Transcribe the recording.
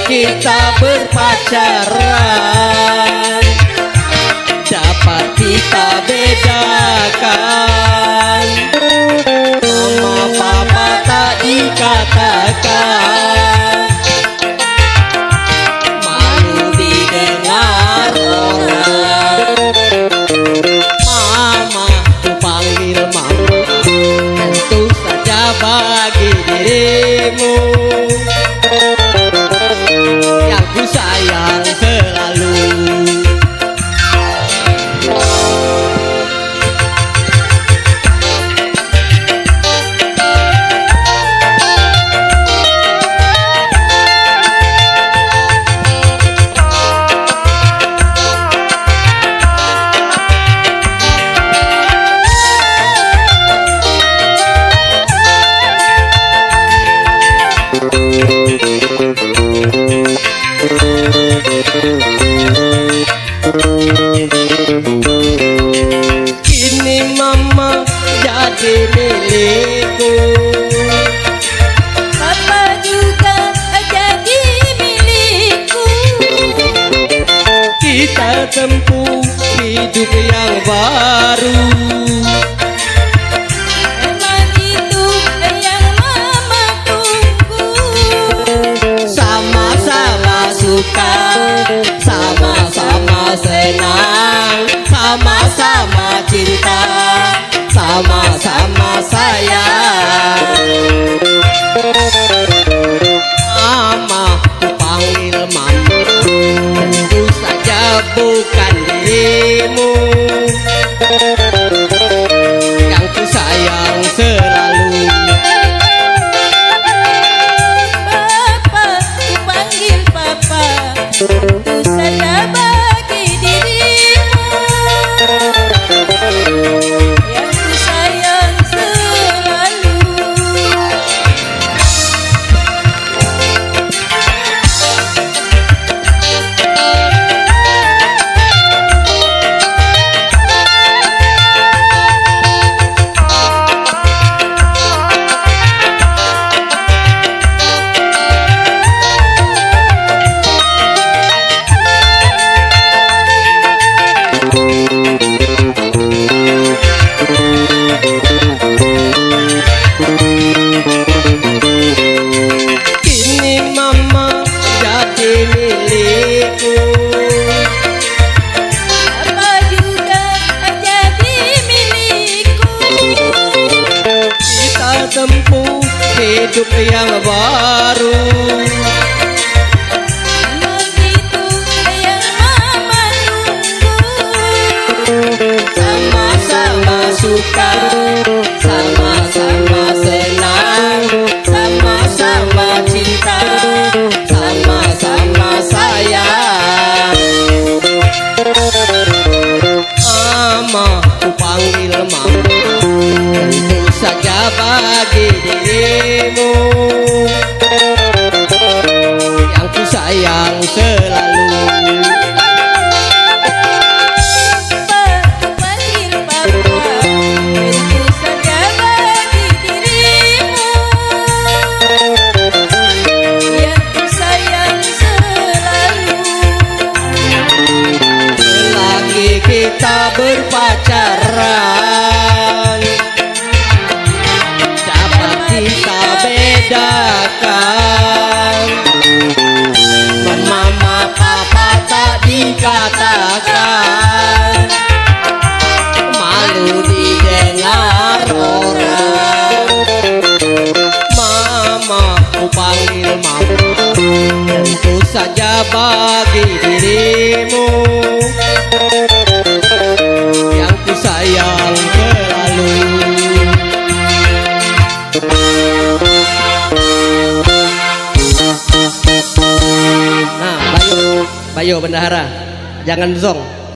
Kita berpacaran dapat kita bedakan, mama papa tak dikatakan, malu didengar orang. Mama, ku panggil mama, tentu saja bagi dirimu yang ku sayang selalu. Kini mama jadi milikku, papa juga jadi milikku. kita tempuh hidup yang baru. Emang itu yang mama tunggu. Sama-sama suka, sama-sama senang, sama-sama cinta, sama-sama sayang. Mama, ku panggil mama, tentu saja bukan dirimu yang ku sayang selalu. Papa, ku panggil papa, tentu saja bagi dirimu yang ku sayang selalu. Kini mama jadi milikku, Papa juga jadi milikku. kita tempuh hidup yang baru. Emang itu yang mama tunggu. Sama-sama suka, sama-sama senang, sama-sama cinta, sama-sama sayang. Mama, ku panggil mama, tentu saja bagi dirimu yang ku sayang selalu. Papa, ku panggil papa, tentu saja bagi dirimu yang ku sayang selalu. Selagi kita berpacaran dapat kita bedakan, mama papa tak dikatakan, bagi dirimu yang ku sayang selalu. Nah, Bayu Bendahara, jangan song.